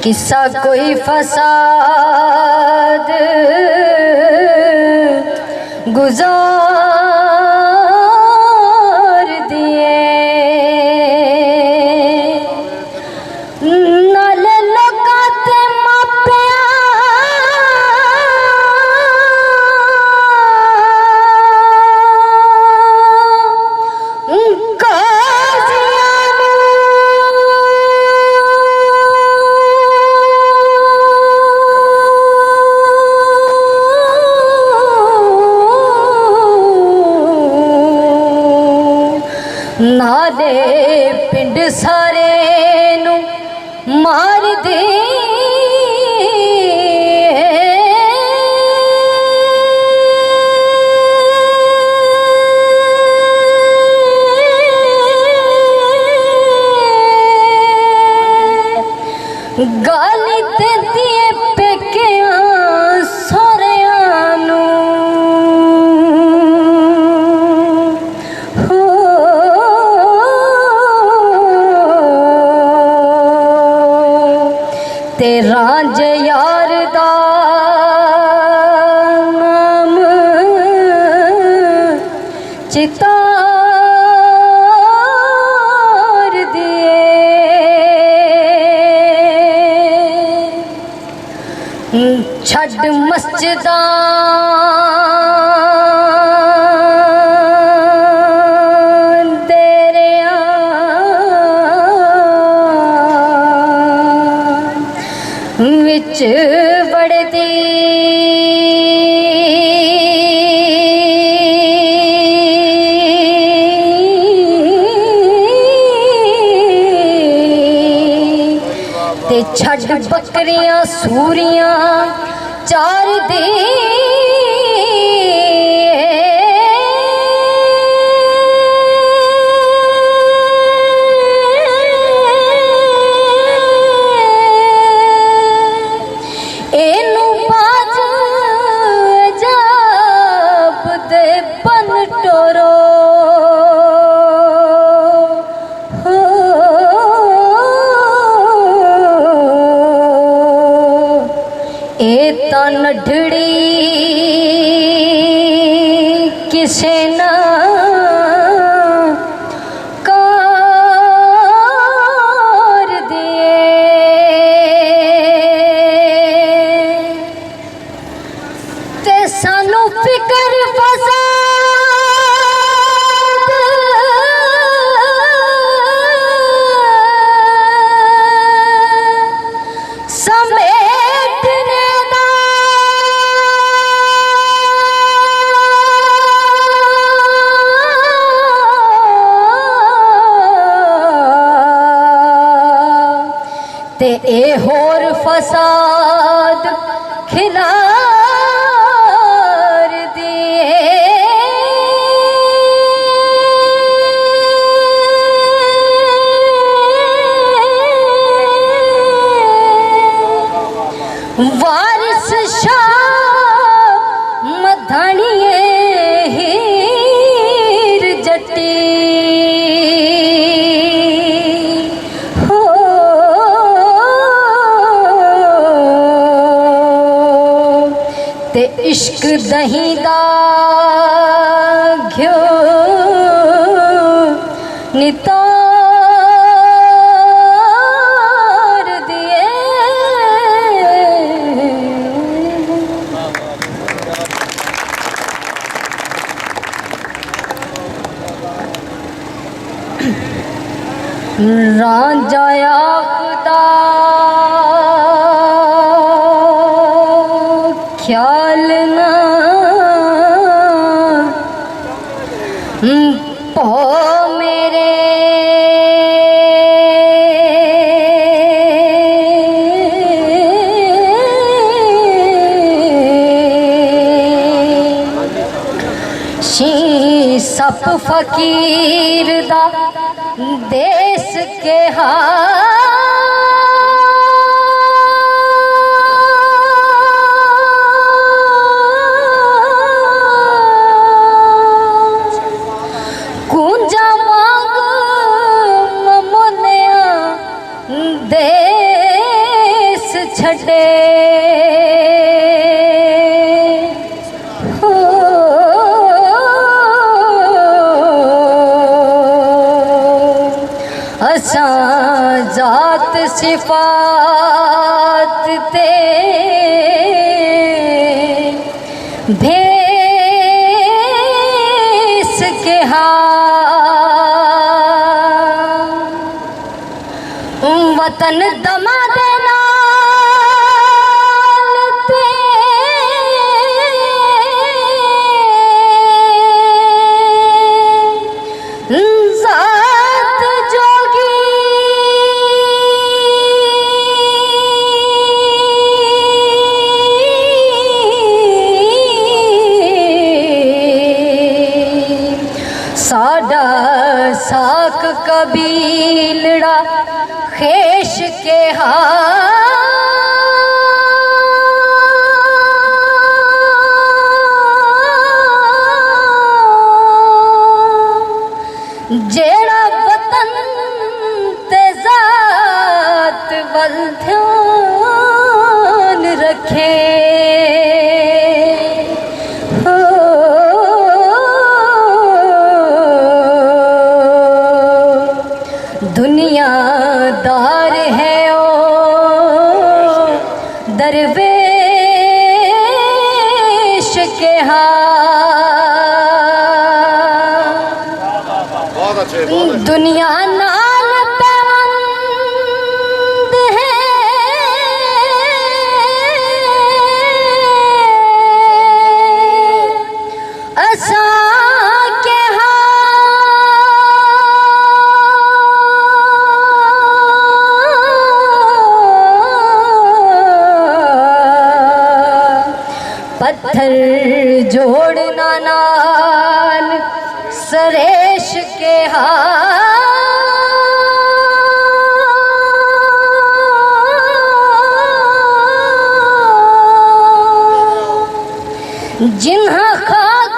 किस्सा कोई फसाद गुजार दिए नाल लगाते मापिया नाले पिंड सारे नू मार दे गाली ते दिए पेकिया सोहरियां नू ते रांझ यार दा नाम चितार दिए छड़ मस्जिदा विच बढ़ती ते छड़ बकरियां सूरियां चार दे नढ़ड़ी किसे ना कार दिए ते सानू फिकर ते ए होर फसाद खिलार दिए वारिस शाह मधानिए हीर जट्टी ते इश्क दही दा घ्यो नितार दिए रांझा खुदा ख्याल ना पो मेरे शी सप फकीर दा देश के कुंजा मांग ममोनिया देश छड़े असां जात सिफात ते भेस के वतन दमा देना साडा साक कबीलड़ा खेश के जेड़ा वतन ते जात वल ध्यान रखे दुनियादार है ओ दरवेश के दुनिया नाल पैवंद है असा के पत्थर जोड़ना नाल सरेश के जिन्हा खाक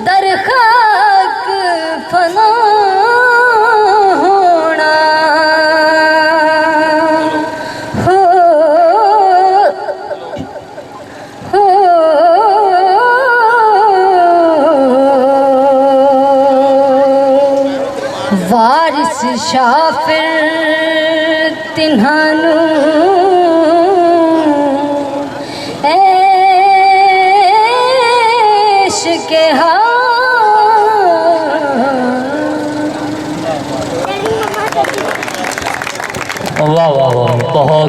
दर खाक फना होना वारिस शाफिर तिन्हानू ऐश के वाह वाह वाह बहुत